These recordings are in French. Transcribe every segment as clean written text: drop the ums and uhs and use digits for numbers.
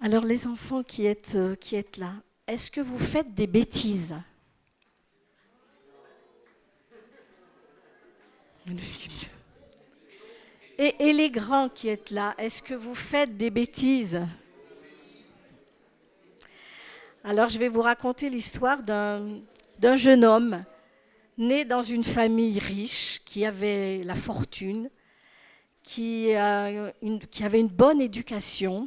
Alors les enfants qui êtes là, est-ce que vous faites des bêtises? Et les grands qui êtes là, est-ce que vous faites des bêtises? Alors je vais vous raconter l'histoire d'un jeune homme né dans une famille riche qui avait la fortune, qui avait une bonne éducation.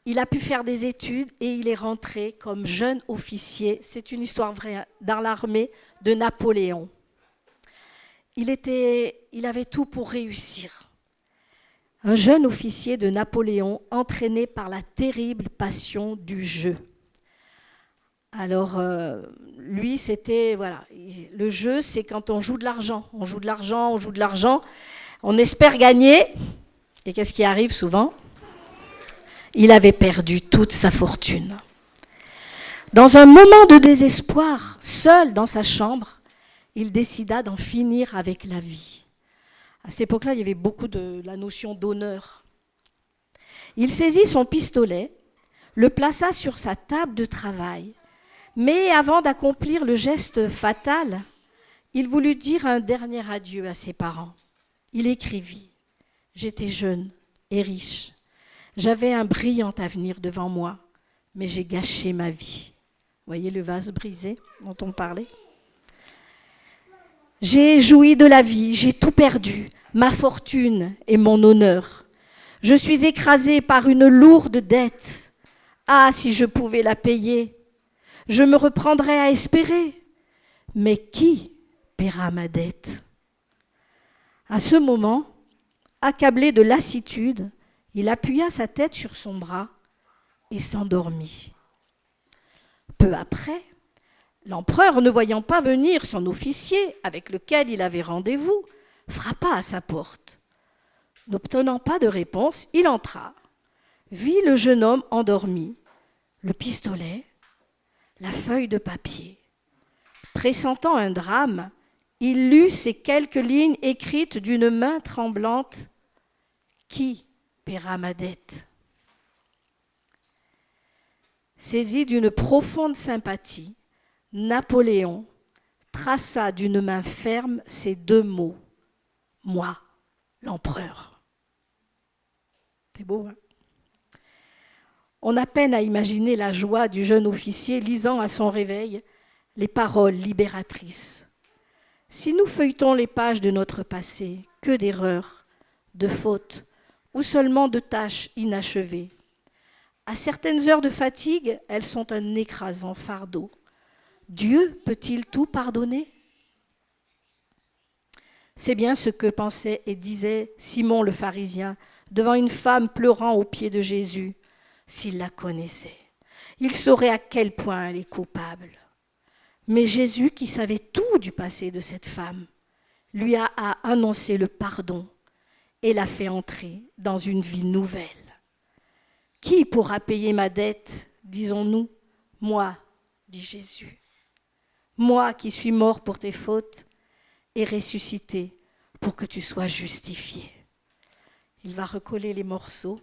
Il a pu faire des études et il est rentré comme jeune officier. C'est une histoire vraie dans l'armée de Napoléon. Il avait tout pour réussir. Un jeune officier de Napoléon entraîné par la terrible passion du jeu. Alors, lui, c'était, voilà, le jeu, c'est quand on joue de l'argent. On joue de l'argent, on joue de l'argent, on espère gagner. Et qu'est-ce qui arrive souvent? Il avait perdu toute sa fortune. Dans un moment de désespoir, seul dans sa chambre, il décida d'en finir avec la vie. À cette époque-là, il y avait beaucoup de la notion d'honneur. Il saisit son pistolet, le plaça sur sa table de travail, mais avant d'accomplir le geste fatal, il voulut dire un dernier adieu à ses parents. Il écrivit « J'étais jeune et riche. J'avais un brillant avenir devant moi, mais j'ai gâché ma vie. » Vous voyez le vase brisé dont on parlait? « J'ai joui de la vie, j'ai tout perdu, ma fortune et mon honneur. Je suis écrasé par une lourde dette. Ah, si je pouvais la payer, je me reprendrais à espérer. Mais qui paiera ma dette? » À ce moment, accablé de lassitude, il appuya sa tête sur son bras et s'endormit. Peu après, l'empereur, ne voyant pas venir son officier avec lequel il avait rendez-vous, frappa à sa porte. N'obtenant pas de réponse, il entra, vit le jeune homme endormi, le pistolet, la feuille de papier. Pressentant un drame, il lut ces quelques lignes écrites d'une main tremblante. « Qui paiera ma dette ?» Saisi d'une profonde sympathie, Napoléon traça d'une main ferme ces deux mots. « Moi, l'empereur. » C'est beau, hein? On a peine à imaginer la joie du jeune officier lisant à son réveil les paroles libératrices. Si nous feuilletons les pages de notre passé, que d'erreurs, de fautes ou seulement de tâches inachevées. À certaines heures de fatigue, elles sont un écrasant fardeau. Dieu peut-il tout pardonner? C'est bien ce que pensait et disait Simon le pharisien devant une femme pleurant aux pieds de Jésus. S'il la connaissait, il saurait à quel point elle est coupable. Mais Jésus, qui savait tout du passé de cette femme, lui a annoncé le pardon et l'a fait entrer dans une vie nouvelle. Qui pourra payer ma dette, disons-nous? Moi, dit Jésus. Moi qui suis mort pour tes fautes et ressuscité pour que tu sois justifié. Il va recoller les morceaux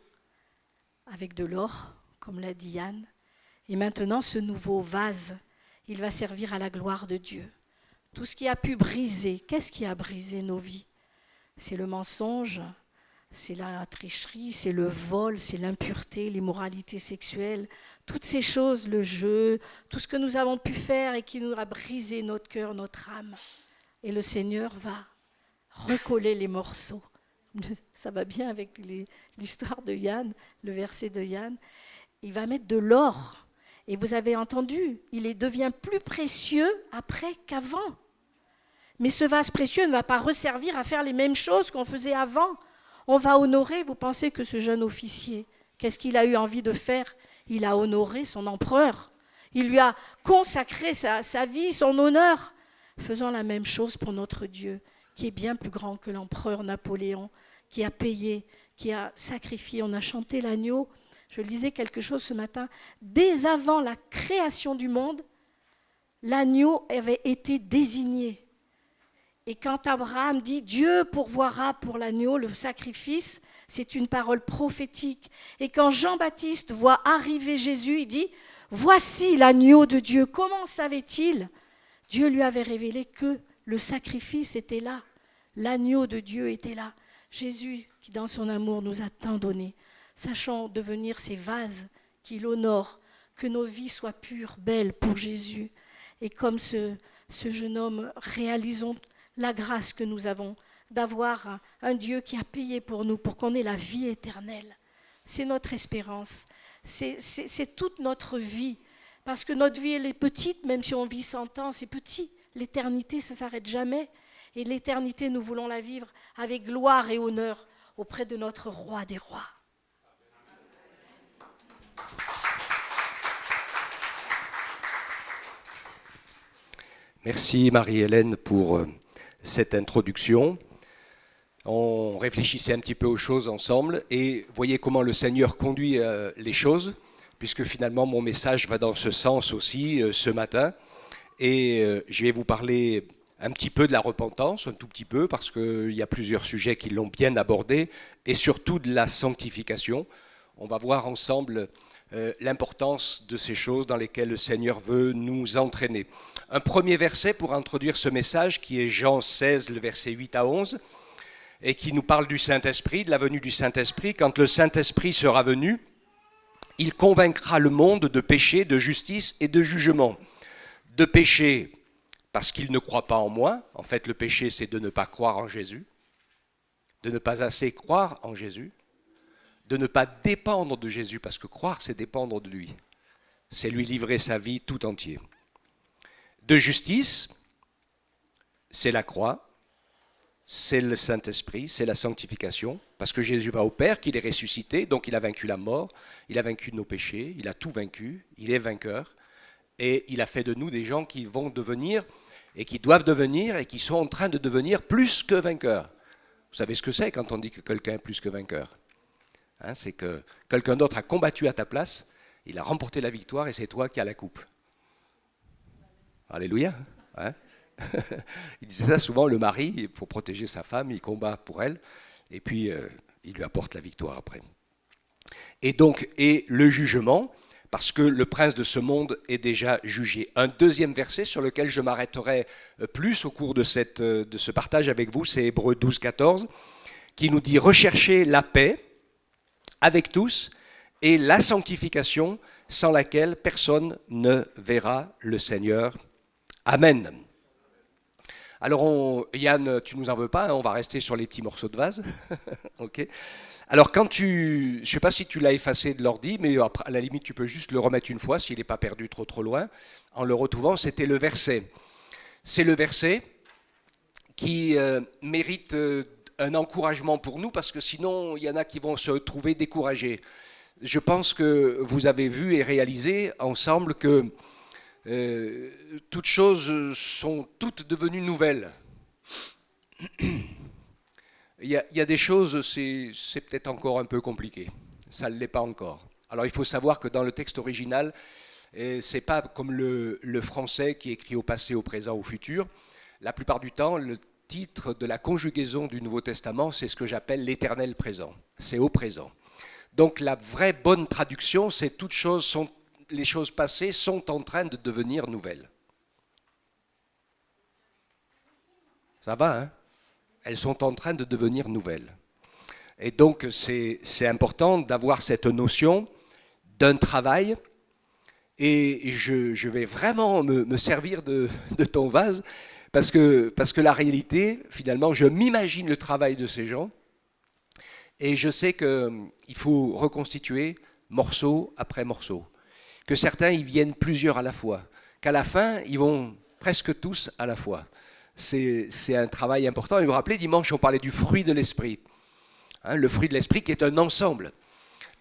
avec de l'or, comme l'a dit Yann. Et maintenant, ce nouveau vase, il va servir à la gloire de Dieu. Tout ce qui a pu briser, qu'est-ce qui a brisé nos vies? C'est le mensonge, c'est la tricherie, c'est le vol, c'est l'impureté, l'immoralité sexuelle, toutes ces choses, le jeu, tout ce que nous avons pu faire et qui nous a brisé notre cœur, notre âme. Et le Seigneur va recoller les morceaux. Ça va bien avec l'histoire de Yann, le verset de Yann. Il va mettre de l'or. Et vous avez entendu, il devient plus précieux après qu'avant. Mais ce vase précieux ne va pas resservir à faire les mêmes choses qu'on faisait avant. On va honorer, vous pensez que ce jeune officier, qu'est-ce qu'il a eu envie de faire? Il a honoré son empereur. Il lui a consacré sa vie, son honneur. Faisons la même chose pour notre Dieu, qui est bien plus grand que l'empereur Napoléon, qui a payé, qui a sacrifié. On a chanté l'agneau. Je lisais quelque chose ce matin. Dès avant la création du monde, l'agneau avait été désigné. Et quand Abraham dit « Dieu pourvoira pour l'agneau le sacrifice », C'est une parole prophétique. Et quand Jean-Baptiste voit arriver Jésus, il dit, voici l'agneau de Dieu. Comment savait-il? Dieu lui avait révélé que le sacrifice était là. L'agneau de Dieu était là. Jésus, qui dans son amour nous a tant donné, sachant devenir ces vases qui l'honorent, que nos vies soient pures, belles pour Jésus. Et comme ce jeune homme, réalisons la grâce que nous avons d'avoir un Dieu qui a payé pour nous, pour qu'on ait la vie éternelle. C'est notre espérance, c'est toute notre vie, parce que notre vie, elle est petite, même si on vit 100 ans, c'est petit. L'éternité, ça ne s'arrête jamais. Et l'éternité, nous voulons la vivre avec gloire et honneur auprès de notre roi des rois. Merci Marie-Hélène pour cette introduction. On réfléchissait un petit peu aux choses ensemble et voyez comment le Seigneur conduit les choses, puisque finalement mon message va dans ce sens aussi ce matin. Et je vais vous parler un petit peu de la repentance, un tout petit peu, parce qu'il y a plusieurs sujets qui l'ont bien abordé, et surtout de la sanctification. On va voir ensemble l'importance de ces choses dans lesquelles le Seigneur veut nous entraîner. Un premier verset pour introduire ce message qui est Jean 16, le verset 8 à 11, et qui nous parle du Saint-Esprit, de la venue du Saint-Esprit. Quand le Saint-Esprit sera venu, il convaincra le monde de péché, de justice et de jugement. De péché, parce qu'il ne croit pas en moi. En fait, le péché, c'est de ne pas croire en Jésus, de ne pas assez croire en Jésus, de ne pas dépendre de Jésus, parce que croire, c'est dépendre de lui. C'est lui livrer sa vie tout entier. De justice, c'est la croix, c'est le Saint-Esprit, c'est la sanctification, parce que Jésus va au Père, qu'il est ressuscité, donc il a vaincu la mort, il a vaincu nos péchés, il a tout vaincu, il est vainqueur, et il a fait de nous des gens qui vont devenir, et qui doivent devenir, et qui sont en train de devenir plus que vainqueurs. Vous savez ce que c'est quand on dit que quelqu'un est plus que vainqueur? C'est que quelqu'un d'autre a combattu à ta place, il a remporté la victoire, et c'est toi qui as la coupe. Alléluia. Il disait ça souvent, le mari, pour protéger sa femme, il combat pour elle, et puis il lui apporte la victoire après. Et donc, et le jugement, parce que le prince de ce monde est déjà jugé. Un deuxième verset sur lequel je m'arrêterai plus au cours de ce partage avec vous, c'est Hébreux 12, 14, qui nous dit « Recherchez la paix avec tous et la sanctification sans laquelle personne ne verra le Seigneur. Amen. » Alors, Yann, tu nous en veux pas, hein, on va rester sur les petits morceaux de vase. Okay. Alors, je ne sais pas si tu l'as effacé de l'ordi, mais à la limite, tu peux juste le remettre une fois s'il n'est pas perdu trop loin. En le retrouvant, c'était le verset. C'est le verset qui mérite un encouragement pour nous, parce que sinon, il y en a qui vont se trouver découragés. Je pense que vous avez vu et réalisé ensemble que toutes choses sont toutes devenues nouvelles. Il y a des choses, c'est peut-être encore un peu compliqué. Ça ne l'est pas encore. Alors il faut savoir que dans le texte original, c'est pas comme le français qui est écrit au passé, au présent, au futur. La plupart du temps, le titre de la conjugaison du Nouveau Testament, c'est ce que j'appelle l'éternel présent. C'est au présent. Donc la vraie bonne traduction, c'est toutes choses sont les choses passées sont en train de devenir nouvelles. Ça va, hein? Elles sont en train de devenir nouvelles. Et donc, c'est important d'avoir cette notion d'un travail. Et je vais vraiment me servir de ton vase, parce que la réalité, finalement, je m'imagine le travail de ces gens. Et je sais qu'il faut reconstituer morceau après morceau. Que certains, ils viennent plusieurs à la fois, qu'à la fin, ils vont presque tous à la fois. C'est un travail important. Et vous vous rappelez, dimanche, on parlait du fruit de l'esprit. Le fruit de l'esprit qui est un ensemble.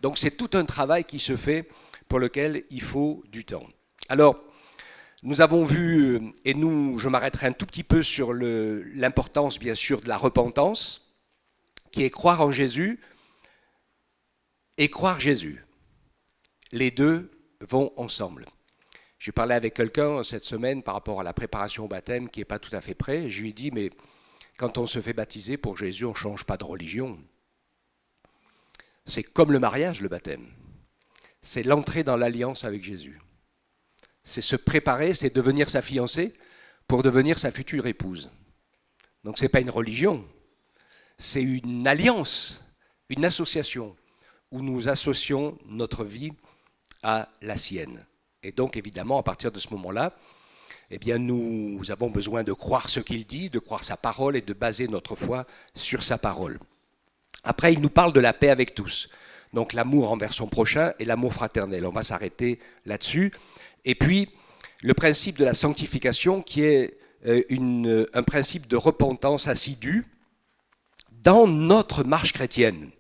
Donc c'est tout un travail qui se fait pour lequel il faut du temps. Alors, nous avons vu, et je m'arrêterai un tout petit peu sur l'importance, bien sûr, de la repentance, qui est croire en Jésus et croire Jésus. Les deux vont ensemble. J'ai parlé avec quelqu'un cette semaine par rapport à la préparation au baptême qui n'est pas tout à fait prêt. Je lui ai dit, mais quand on se fait baptiser pour Jésus, on ne change pas de religion. C'est comme le mariage, le baptême. C'est l'entrée dans l'alliance avec Jésus. C'est se préparer, c'est devenir sa fiancée pour devenir sa future épouse. Donc ce n'est pas une religion, c'est une alliance, une association où nous associons notre vie à la sienne. Et donc évidemment, à partir de ce moment-là, eh bien, nous avons besoin de croire ce qu'il dit, de croire sa parole et de baser notre foi sur sa parole. Après, il nous parle de la paix avec tous. Donc l'amour envers son prochain et l'amour fraternel. On va s'arrêter là-dessus. Et puis, le principe de la sanctification qui est un principe de repentance assidue dans notre marche chrétienne.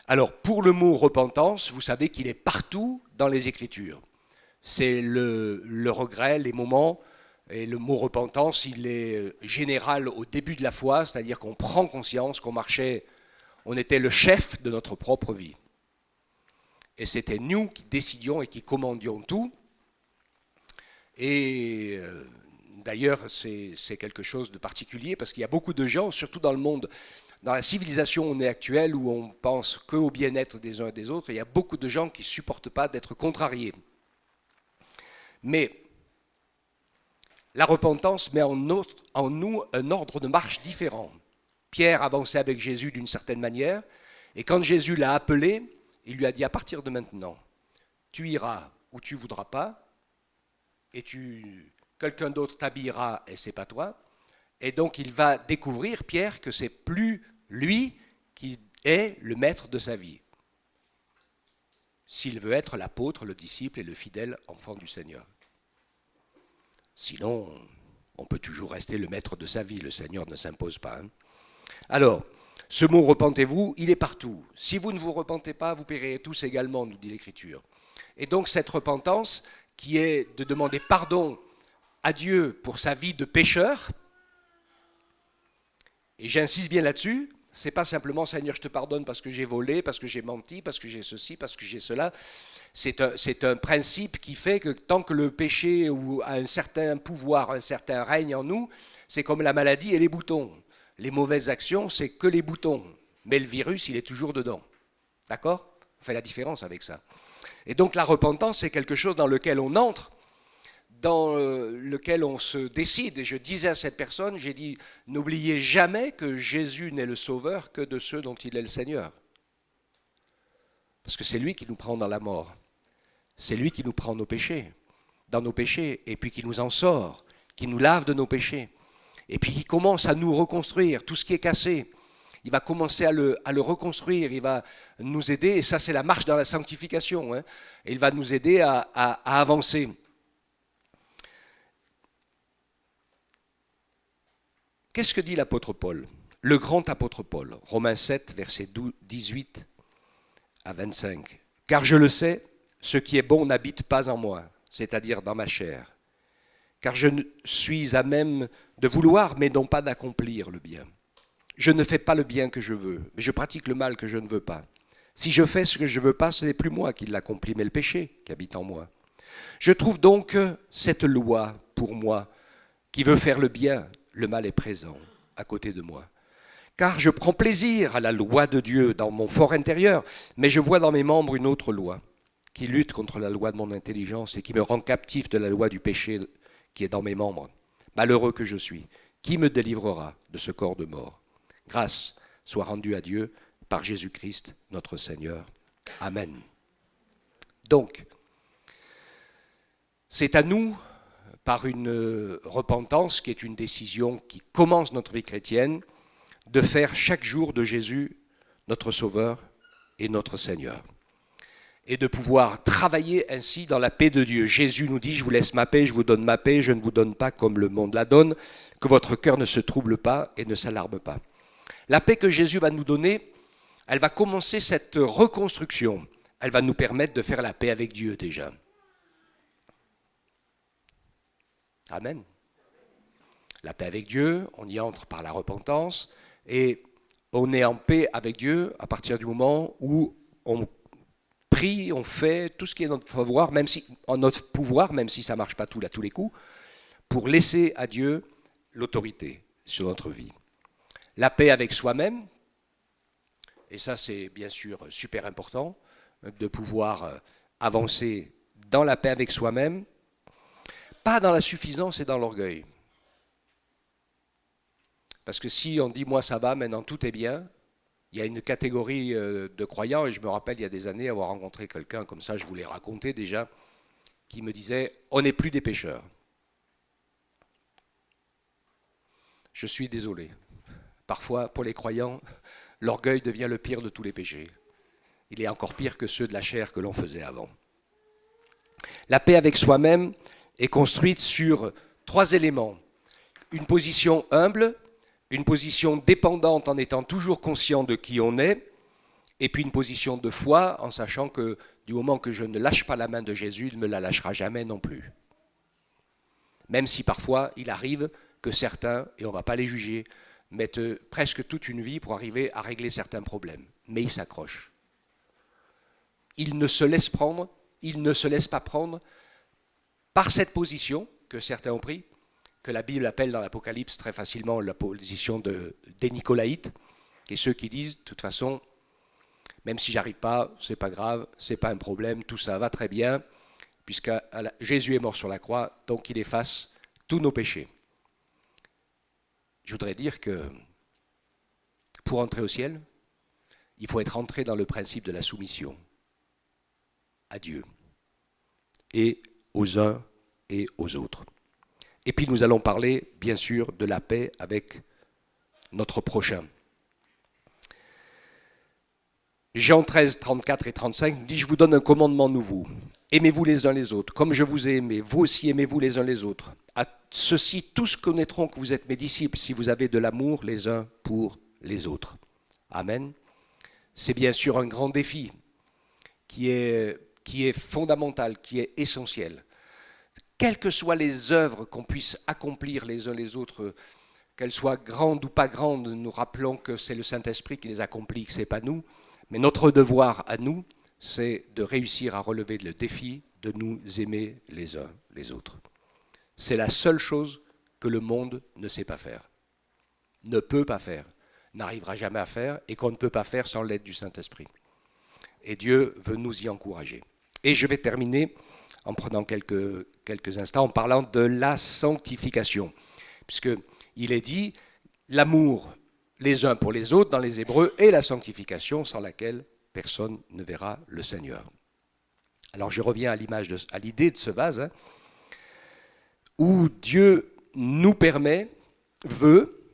Alors, pour le mot repentance, vous savez qu'il est partout dans les Écritures. C'est le regret, les moments, et le mot repentance, il est général au début de la foi, c'est-à-dire qu'on prend conscience qu'on marchait, on était le chef de notre propre vie. Et c'était nous qui décidions et qui commandions tout. Et d'ailleurs, c'est quelque chose de particulier parce qu'il y a beaucoup de gens, surtout dans le monde, dans la civilisation où on est actuelle, où on pense qu'au bien-être des uns et des autres, il y a beaucoup de gens qui ne supportent pas d'être contrariés. Mais la repentance met en nous un ordre de marche différent. Pierre avançait avec Jésus d'une certaine manière, et quand Jésus l'a appelé, il lui a dit à partir de maintenant, tu iras où tu ne voudras pas, et quelqu'un d'autre t'habillera et c'est pas toi. Et donc il va découvrir, Pierre, que c'est plus lui qui est le maître de sa vie. S'il veut être l'apôtre, le disciple et le fidèle enfant du Seigneur. Sinon, on peut toujours rester le maître de sa vie, le Seigneur ne s'impose pas. Hein. Alors, ce mot repentez-vous, il est partout. Si vous ne vous repentez pas, vous périrez tous également, nous dit l'Écriture. Et donc cette repentance, qui est de demander pardon à Dieu pour sa vie de pécheur, et j'insiste bien là-dessus, c'est pas simplement Seigneur je te pardonne parce que j'ai volé, parce que j'ai menti, parce que j'ai ceci, parce que j'ai cela. C'est un principe qui fait que tant que le péché a un certain pouvoir, un certain règne en nous, c'est comme la maladie et les boutons. Les mauvaises actions, c'est que les boutons, mais le virus, il est toujours dedans. D'accord ? On fait la différence avec ça. Et donc la repentance, c'est quelque chose dans lequel on entre, dans lequel on se décide. Et je disais à cette personne, j'ai dit, n'oubliez jamais que Jésus n'est le sauveur que de ceux dont il est le Seigneur. Parce que c'est lui qui nous prend dans la mort. C'est lui qui nous prend dans nos péchés, et puis qui nous en sort, qui nous lave de nos péchés. Et puis qui commence à nous reconstruire tout ce qui est cassé. Il va commencer à le reconstruire, il va nous aider, et ça c'est la marche dans la sanctification. Hein, et il va nous aider à avancer. Qu'est-ce que dit l'apôtre Paul ? Le grand apôtre Paul, Romains 7, versets 18 à 25. « Car je le sais, ce qui est bon n'habite pas en moi, c'est-à-dire dans ma chair. Car je suis à même de vouloir, mais non pas d'accomplir le bien. Je ne fais pas le bien que je veux, mais je pratique le mal que je ne veux pas. Si je fais ce que je ne veux pas, ce n'est plus moi qui l'accomplis, mais le péché qui habite en moi. Je trouve donc cette loi pour moi, qui veut faire le bien, le mal est présent à côté de moi. Car je prends plaisir à la loi de Dieu dans mon fort intérieur, mais je vois dans mes membres une autre loi, qui lutte contre la loi de mon intelligence et qui me rend captif de la loi du péché qui est dans mes membres. Malheureux que je suis, qui me délivrera de ce corps de mort ? Grâce soit rendue à Dieu par Jésus-Christ, notre Seigneur. Amen. Donc, c'est à nous, par une repentance qui est une décision qui commence notre vie chrétienne, de faire chaque jour de Jésus notre Sauveur et notre Seigneur. Et de pouvoir travailler ainsi dans la paix de Dieu. Jésus nous dit, je vous laisse ma paix, je vous donne ma paix, je ne vous donne pas comme le monde la donne, que votre cœur ne se trouble pas et ne s'alarme pas. La paix que Jésus va nous donner, elle va commencer cette reconstruction. Elle va nous permettre de faire la paix avec Dieu déjà. Amen. La paix avec Dieu, on y entre par la repentance et on est en paix avec Dieu à partir du moment où on prie, on fait tout ce qui est en notre pouvoir, même si ça ne marche pas à tous les coups, pour laisser à Dieu l'autorité sur notre vie. La paix avec soi-même, Et ça, c'est bien sûr super important, de pouvoir avancer dans la paix avec soi-même, pas dans la suffisance et dans l'orgueil. Parce que si on dit moi ça va, maintenant tout est bien, il y a une catégorie de croyants, et je me rappelle il y a des années avoir rencontré quelqu'un comme ça, je vous l'ai raconté déjà, qui me disait on n'est plus des pécheurs. Je suis désolé. Parfois, pour les croyants, l'orgueil devient le pire de tous les péchés. Il est encore pire que ceux de la chair que l'on faisait avant. La paix avec soi-même est construite sur 3 éléments. Une position humble, une position dépendante en étant toujours conscient de qui on est, et puis une position de foi en sachant que du moment que je ne lâche pas la main de Jésus, il ne me la lâchera jamais non plus. Même si parfois il arrive que certains, et on ne va pas les juger, mettent presque toute une vie pour arriver à régler certains problèmes. Mais ils s'accrochent. Ils ne se laissent prendre, ils ne se laissent pas prendre par cette position que certains ont pris, que la Bible appelle dans l'Apocalypse très facilement la position des Nicolaïtes, et ceux qui disent, de toute façon, même si j'arrive pas, c'est pas grave, c'est pas un problème, tout ça va très bien, puisque Jésus est mort sur la croix, donc il efface tous nos péchés. Je voudrais dire que pour entrer au ciel, il faut être entré dans le principe de la soumission à Dieu et aux uns et aux autres. Et puis nous allons parler, bien sûr, de la paix avec notre prochain. Jean 13, 34 et 35 dit « Je vous donne un commandement nouveau. Aimez-vous les uns les autres, comme je vous ai aimé. Vous aussi aimez-vous les uns les autres. À ceux-ci, tous connaîtront que vous êtes mes disciples si vous avez de l'amour les uns pour les autres. » Amen. C'est bien sûr un grand défi qui est fondamental, qui est essentiel. Quelles que soient les œuvres qu'on puisse accomplir les uns les autres, qu'elles soient grandes ou pas grandes, nous rappelons que c'est le Saint-Esprit qui les accomplit, que ce n'est pas nous. Mais notre devoir à nous, c'est de réussir à relever le défi de nous aimer les uns les autres. C'est la seule chose que le monde ne sait pas faire, ne peut pas faire, n'arrivera jamais à faire et qu'on ne peut pas faire sans l'aide du Saint-Esprit. Et Dieu veut nous y encourager. Et je vais terminer en prenant quelques instants en parlant de la sanctification, puisqu'il est dit l'amour les uns pour les autres dans les Hébreux et la sanctification sans laquelle personne ne verra le Seigneur. Alors je reviens à l'idée de ce vase où Dieu nous permet, veut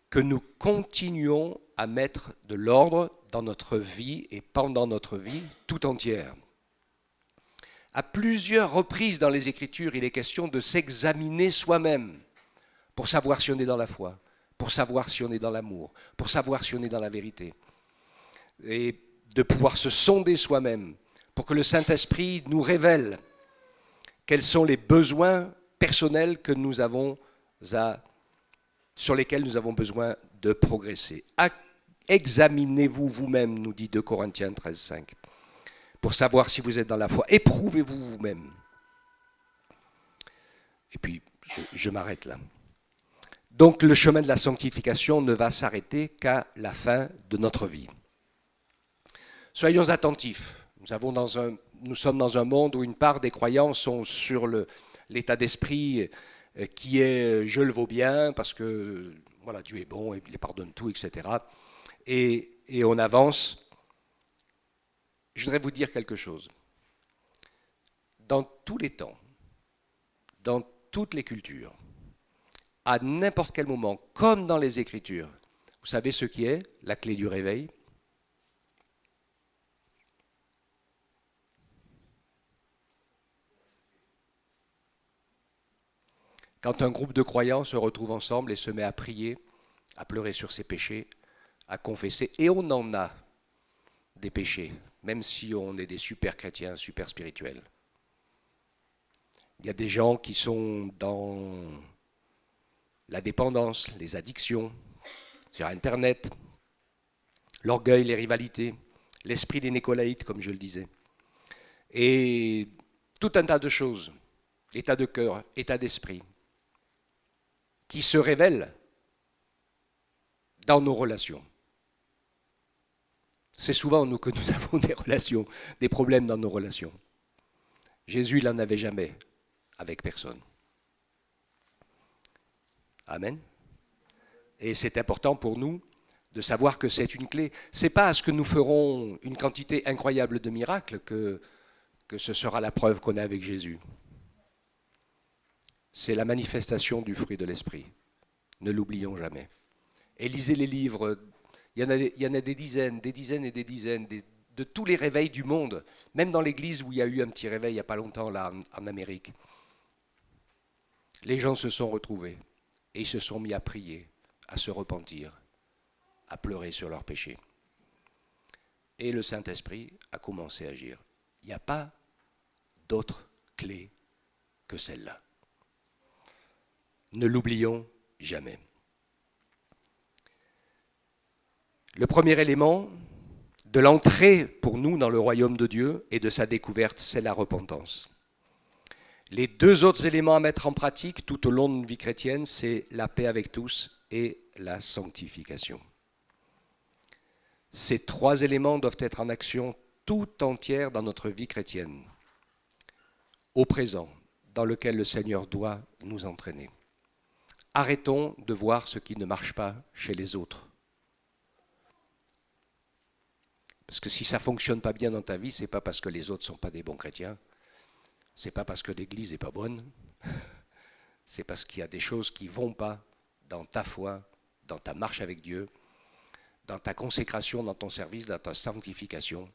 que nous continuions à mettre de l'ordre dans notre vie et pendant notre vie tout entière. À plusieurs reprises dans les Écritures, il est question de s'examiner soi-même pour savoir si on est dans la foi, pour savoir si on est dans l'amour, pour savoir si on est dans la vérité. Et de pouvoir se sonder soi-même pour que le Saint-Esprit nous révèle quels sont les besoins personnels que nous avons sur lesquels nous avons besoin de progresser. Examinez-vous vous-même, nous dit 2 Corinthiens 13, 5, pour savoir si vous êtes dans la foi. Éprouvez-vous vous-même. Et puis, je m'arrête là. Donc, le chemin de la sanctification ne va s'arrêter qu'à la fin de notre vie. Soyons attentifs. Nous sommes dans un monde où une part des croyants sont sur l'état d'esprit qui est « je le vaux bien » parce que voilà, Dieu est bon et il les pardonne tout, etc. Et on avance. Je voudrais vous dire quelque chose. Dans tous les temps, dans toutes les cultures, à n'importe quel moment, comme dans les Écritures, vous savez ce qui est la clé du réveil ? Quand un groupe de croyants se retrouve ensemble et se met à prier, à pleurer sur ses péchés, à confesser, et on en a des péchés, même si on est des super chrétiens, super spirituels. Il y a des gens qui sont dans la dépendance, les addictions, sur Internet, l'orgueil, les rivalités, l'esprit des Nicolaïtes, comme je le disais. Et tout un tas de choses, état de cœur, état d'esprit, qui se révèlent dans nos relations. C'est souvent nous que nous avons des relations, des problèmes dans nos relations. Jésus, il n'en avait jamais avec personne. Amen. Et c'est important pour nous de savoir que c'est une clé. Ce n'est pas parce que nous ferons une quantité incroyable de miracles que ce sera la preuve qu'on est avec Jésus. C'est la manifestation du fruit de l'esprit. Ne l'oublions jamais. Et lisez les livres. Il y en a des dizaines et des dizaines, de tous les réveils du monde. Même dans l'église où il y a eu un petit réveil il n'y a pas longtemps, là, en Amérique. Les gens se sont retrouvés et ils se sont mis à prier, à se repentir, à pleurer sur leurs péchés. Et le Saint-Esprit a commencé à agir. Il n'y a pas d'autre clé que celle-là. Ne l'oublions jamais. Le premier élément de l'entrée pour nous dans le royaume de Dieu et de sa découverte, c'est la repentance. Les deux autres éléments à mettre en pratique tout au long de notre vie chrétienne, c'est la paix avec tous et la sanctification. Ces trois éléments doivent être en action tout entière dans notre vie chrétienne, au présent, dans lequel le Seigneur doit nous entraîner. Arrêtons de voir ce qui ne marche pas chez les autres. Parce que si ça ne fonctionne pas bien dans ta vie, ce n'est pas parce que les autres ne sont pas des bons chrétiens, ce n'est pas parce que l'Église n'est pas bonne, c'est parce qu'il y a des choses qui ne vont pas dans ta foi, dans ta marche avec Dieu, dans ta consécration, dans ton service, dans ta sanctification.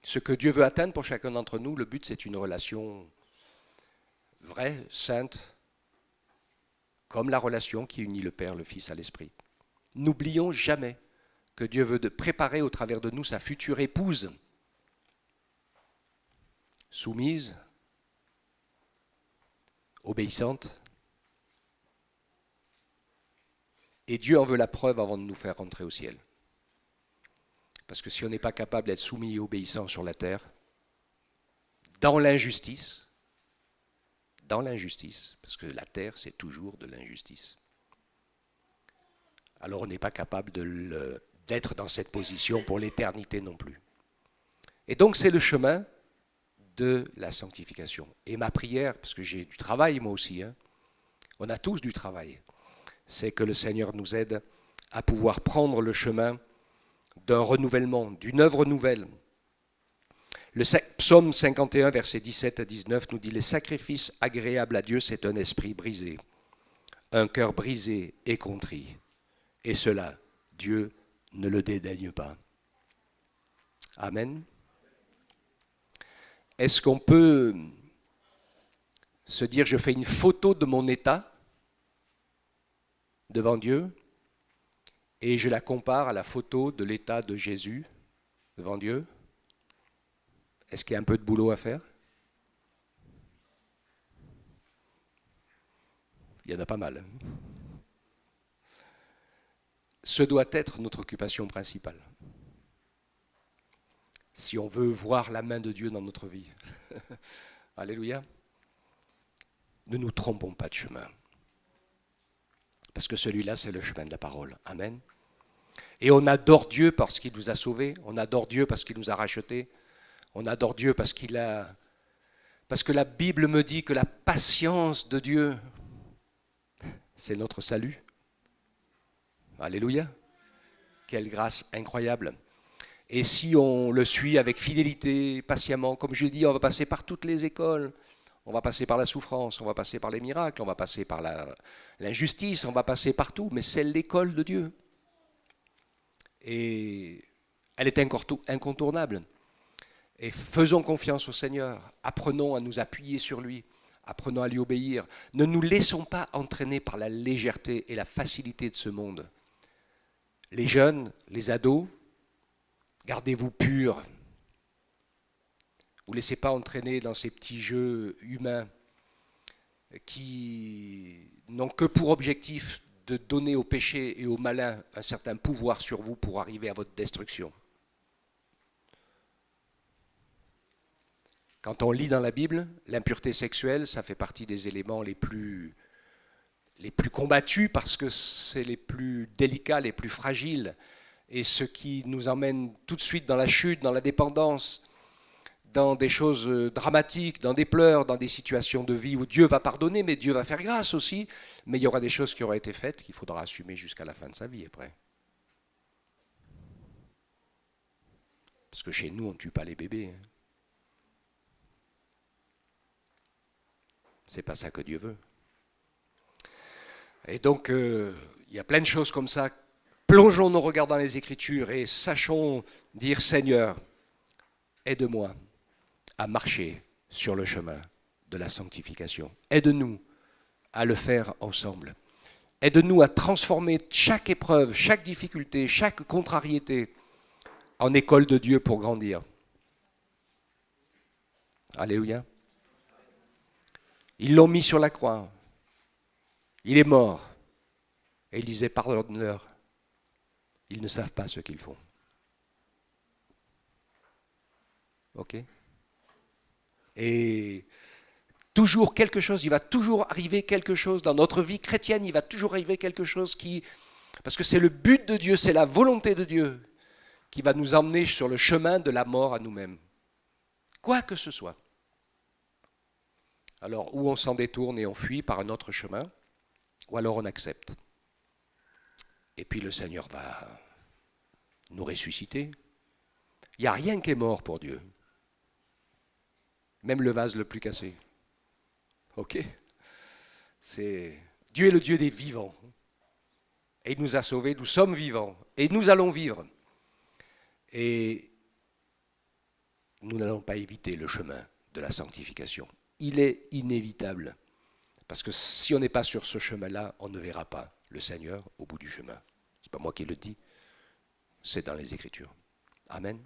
Ce que Dieu veut atteindre pour chacun d'entre nous, le but c'est une relation vraie, sainte, comme la relation qui unit le Père, le Fils à l'Esprit. N'oublions jamais que Dieu veut préparer au travers de nous sa future épouse, soumise, obéissante. Et Dieu en veut la preuve avant de nous faire rentrer au ciel. Parce que si on n'est pas capable d'être soumis et obéissant sur la terre, dans l'injustice, parce que la terre, c'est toujours de l'injustice. Alors on n'est pas capable d'être dans cette position pour l'éternité non plus. Et donc c'est le chemin de la sanctification. Et ma prière, parce que j'ai du travail moi aussi, on a tous du travail, c'est que le Seigneur nous aide à pouvoir prendre le chemin d'un renouvellement, d'une œuvre nouvelle. Le psaume 51, versets 17 à 19 nous dit « Les sacrifices agréables à Dieu, c'est un esprit brisé, un cœur brisé et contrit. Et cela, Dieu ne le dédaigne pas. » Amen. Est-ce qu'on peut se dire « Je fais une photo de mon état devant Dieu et je la compare à la photo de l'état de Jésus devant Dieu ?» Est-ce qu'il y a un peu de boulot à faire? Il y en a pas mal. Ce doit être notre occupation principale. Si on veut voir la main de Dieu dans notre vie. Alléluia. Ne nous trompons pas de chemin. Parce que celui-là, c'est le chemin de la parole. Amen. Et on adore Dieu parce qu'il nous a sauvés. On adore Dieu parce qu'il nous a rachetés. On adore Dieu parce que la Bible me dit que la patience de Dieu, c'est notre salut. Alléluia. Quelle grâce incroyable. Et si on le suit avec fidélité, patiemment, comme je dis, on va passer par toutes les écoles. On va passer par la souffrance, on va passer par les miracles, on va passer par l'injustice, on va passer partout. Mais c'est l'école de Dieu. Et elle est incontournable. Et faisons confiance au Seigneur, apprenons à nous appuyer sur lui, apprenons à lui obéir. Ne nous laissons pas entraîner par la légèreté et la facilité de ce monde. Les jeunes, les ados, gardez-vous purs. Ne vous laissez pas entraîner dans ces petits jeux humains qui n'ont que pour objectif de donner au péché et au malin un certain pouvoir sur vous pour arriver à votre destruction. Quand on lit dans la Bible, l'impureté sexuelle, ça fait partie des éléments les plus les plus combattus parce que c'est les plus délicats, les plus fragiles, et ce qui nous emmène tout de suite dans la chute, dans la dépendance, dans des choses dramatiques, dans des pleurs, dans des situations de vie où Dieu va pardonner, mais Dieu va faire grâce aussi, mais il y aura des choses qui auraient été faites qu'il faudra assumer jusqu'à la fin de sa vie après. Parce que chez nous, on ne tue pas les bébés. C'est pas ça que Dieu veut. Et donc, il y a plein de choses comme ça. Plongeons nos regards dans les Écritures et sachons dire, Seigneur, aide-moi à marcher sur le chemin de la sanctification. Aide-nous à le faire ensemble. Aide-nous à transformer chaque épreuve, chaque difficulté, chaque contrariété en école de Dieu pour grandir. Alléluia. Ils l'ont mis sur la croix. Il est mort. Et il disait, pardonne-leur. Ils ne savent pas ce qu'ils font. Ok ? Et toujours quelque chose, il va toujours arriver quelque chose dans notre vie chrétienne, il va toujours arriver quelque chose qui... Parce que c'est le but de Dieu, c'est la volonté de Dieu qui va nous emmener sur le chemin de la mort à nous-mêmes. Quoi que ce soit. Alors, ou on s'en détourne et on fuit par un autre chemin, ou alors on accepte. Et puis le Seigneur va nous ressusciter. Il n'y a rien qui est mort pour Dieu. Même le vase le plus cassé. Ok ? Dieu est le Dieu des vivants. Et il nous a sauvés, nous sommes vivants. Et nous allons vivre. Et nous n'allons pas éviter le chemin de la sanctification. Il est inévitable. Parce que si on n'est pas sur ce chemin-là, on ne verra pas le Seigneur au bout du chemin. Ce n'est pas moi qui le dis, c'est dans les Écritures. Amen.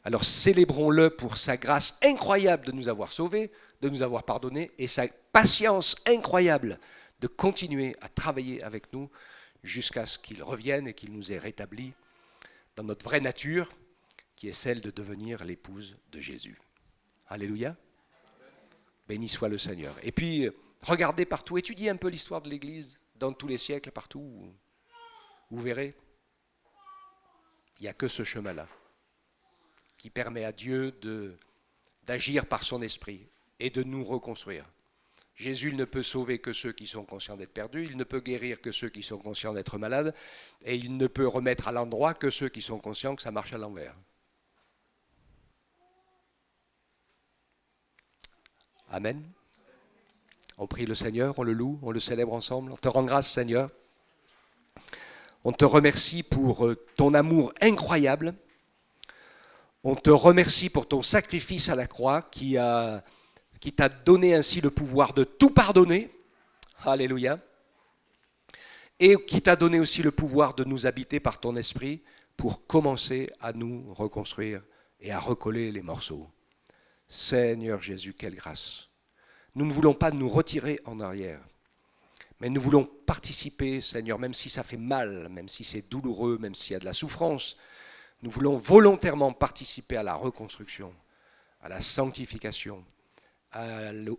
Alors célébrons-le pour sa grâce incroyable de nous avoir sauvés, de nous avoir pardonnés, et sa patience incroyable de continuer à travailler avec nous jusqu'à ce qu'il revienne et qu'il nous ait rétablis dans notre vraie nature, qui est celle de devenir l'épouse de Jésus. Alléluia. Béni soit le Seigneur. Et puis, regardez partout, étudiez un peu l'histoire de l'Église, dans tous les siècles, partout. Vous verrez, il n'y a que ce chemin-là qui permet à Dieu d'agir par son esprit et de nous reconstruire. Jésus ne peut sauver que ceux qui sont conscients d'être perdus, il ne peut guérir que ceux qui sont conscients d'être malades, et il ne peut remettre à l'endroit que ceux qui sont conscients que ça marche à l'envers. Amen. On prie le Seigneur, on le loue, on le célèbre ensemble. On te rend grâce, Seigneur. On te remercie pour ton amour incroyable. On te remercie pour ton sacrifice à la croix qui t'a donné ainsi le pouvoir de tout pardonner. Alléluia. Et qui t'a donné aussi le pouvoir de nous habiter par ton esprit pour commencer à nous reconstruire et à recoller les morceaux. Seigneur Jésus, quelle grâce. Nous ne voulons pas nous retirer en arrière, mais nous voulons participer, Seigneur, même si ça fait mal, même si c'est douloureux, même s'il y a de la souffrance. Nous voulons volontairement participer à la reconstruction, à la sanctification,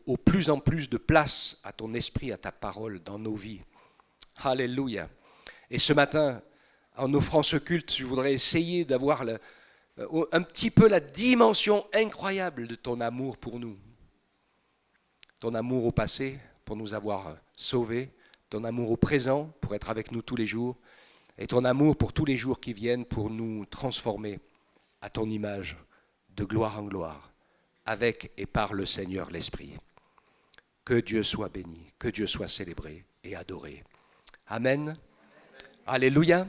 au plus en plus de place à ton esprit, à ta parole dans nos vies. Alléluia. Et ce matin, en offrant ce culte, je voudrais essayer d'avoir un petit peu la dimension incroyable de ton amour pour nous. Ton amour au passé pour nous avoir sauvés, ton amour au présent pour être avec nous tous les jours, et ton amour pour tous les jours qui viennent pour nous transformer à ton image de gloire en gloire, avec et par le Seigneur l'Esprit. Que Dieu soit béni, que Dieu soit célébré et adoré. Amen. Alléluia.